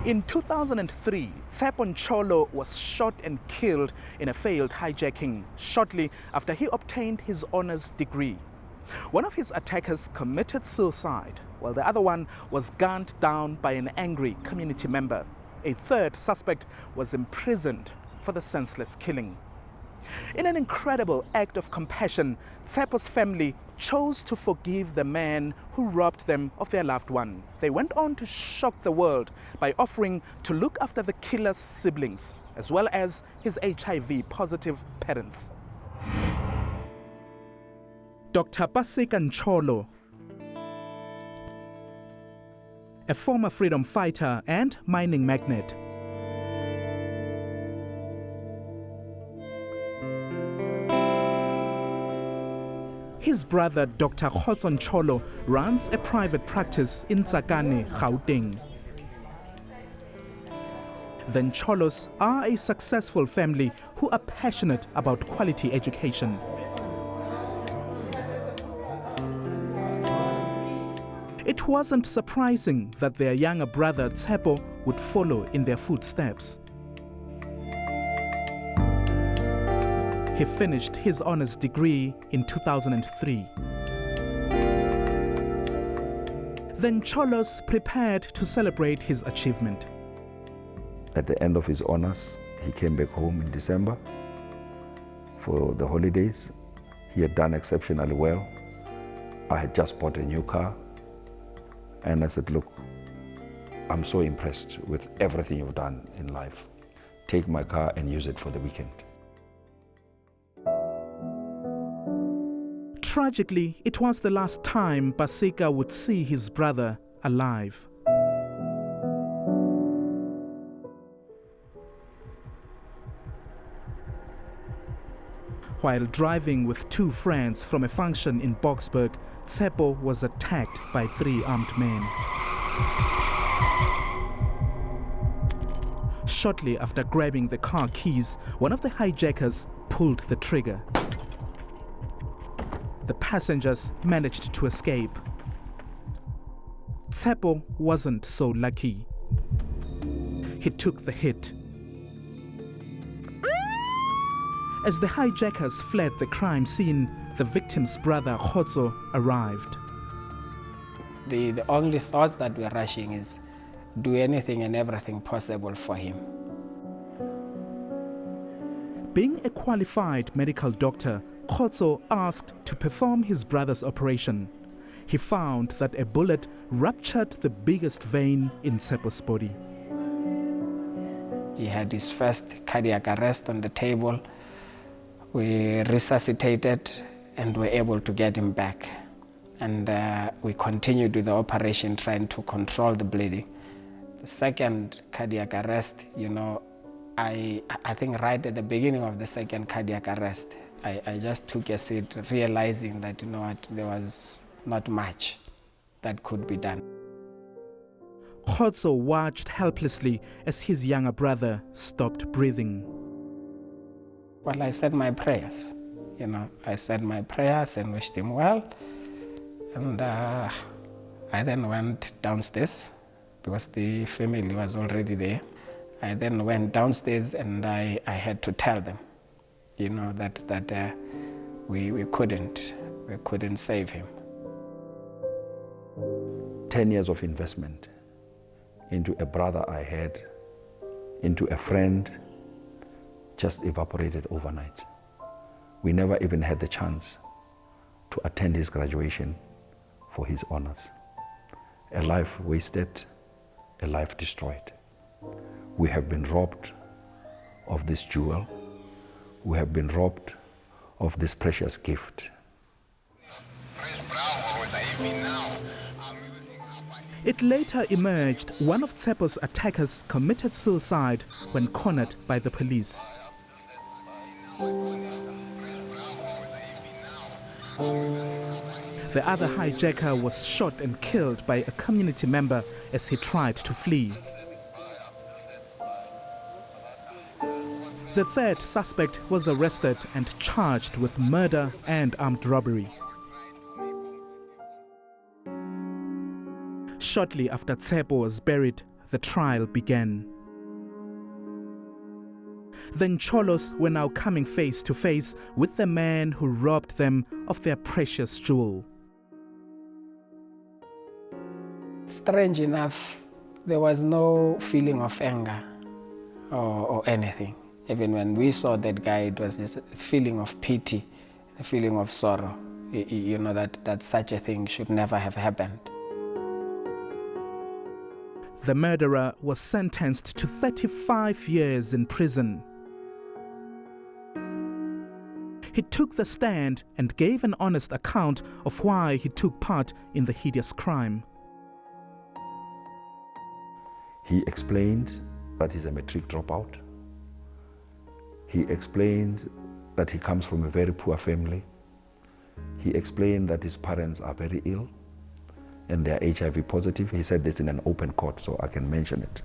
In 2003, Tshepo Ncholo was shot and killed in a failed hijacking shortly after he obtained his honours degree. One of his attackers committed suicide, while the other one was gunned down by an angry community member. A third suspect was imprisoned for the senseless killing. In an incredible act of compassion, Tshepo's family chose to forgive the man who robbed them of their loved one. They went on to shock the world by offering to look after the killer's siblings, as well as his HIV-positive parents. Dr. Tshepo Ncholo, a former freedom fighter and mining magnate. His brother, Dr. Tshepo Ncholo, runs a private practice in Tsakane, Gauteng. The Ncholos are a successful family who are passionate about quality education. It wasn't surprising that their younger brother Tshepo would follow in their footsteps. He finished his honours degree in 2003. The Ncholos prepared to celebrate his achievement. At the end of his honours, he came back home in December for the holidays. He had done exceptionally well. I had just bought a new car. And I said, look, I'm so impressed with everything you've done in life. Take my car and use it for the weekend. Tragically, it was the last time Basika would see his brother alive. While driving with two friends from a function in Boksburg, Tshepo was attacked by 3 armed men. Shortly after grabbing the car keys, one of the hijackers pulled the trigger. The passengers managed to escape. Tshepo wasn't so lucky. He took the hit. As the hijackers fled the crime scene, the victim's brother, Khotso, arrived. The only thoughts that we're rushing is do anything and everything possible for him. Being a qualified medical doctor, Khotso asked to perform his brother's operation. He found that a bullet ruptured the biggest vein in Tshepo's body. He had his first cardiac arrest on the table. We resuscitated and were able to get him back. And we continued with the operation trying to control the bleeding. The second cardiac arrest, I think right at the beginning of the second cardiac arrest, I just took a seat realizing that, there was not much that could be done. Khotso watched helplessly as his younger brother stopped breathing. Well, I said my prayers. I said my prayers and wished him well. And I then went downstairs because the family was already there. I then went downstairs and I had to tell them, that we couldn't save him. 10 years of investment into a brother I had, into a friend, just evaporated overnight. We never even had the chance to attend his graduation for his honors. A life wasted, a life destroyed. We have been robbed of this jewel. We have been robbed of this precious gift. It later emerged one of Tshepo's attackers committed suicide when cornered by the police. The other hijacker was shot and killed by a community member as he tried to flee. The third suspect was arrested and charged with murder and armed robbery. Shortly after Tshepo was buried, the trial began. The Ncholos were now coming face to face with the man who robbed them of their precious jewel. Strange enough, there was no feeling of anger or anything. Even when we saw that guy, it was just a feeling of pity, a feeling of sorrow. You know that such a thing should never have happened. The murderer was sentenced to 35 years in prison. He took the stand and gave an honest account of why he took part in the hideous crime. He explained that he's a matric dropout. He explained that he comes from a very poor family. He explained that his parents are very ill and they are HIV positive. He said this in an open court, so I can mention it.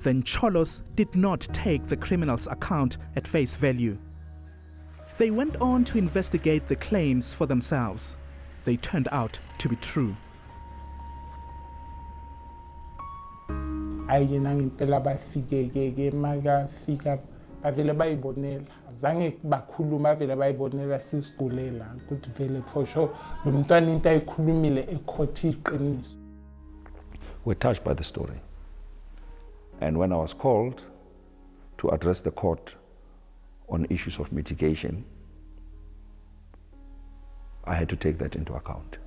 The Ncholos did not take the criminal's account at face value. They went on to investigate the claims for themselves. They turned out to be true. Hayi nangempela bafike ke makafika bavele bayibonela zange bakhuluma bavele bayibonela sisigulela ukuthi vele for sure lo mntwana into ayikhulumile ekhothi iqiniso. We're touched by the story. And when I was called to address the court on issues of mitigation, I had to take that into account.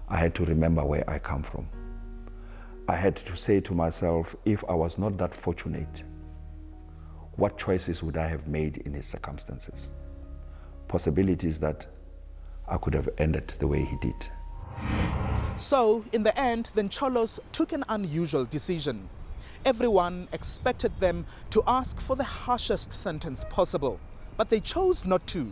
I had to remember where I come from. I had to say to myself, if I was not that fortunate, what choices would I have made in his circumstances? Possibilities that I could have ended the way he did. So, in the end, the Ncholos took an unusual decision. Everyone expected them to ask for the harshest sentence possible, but they chose not to.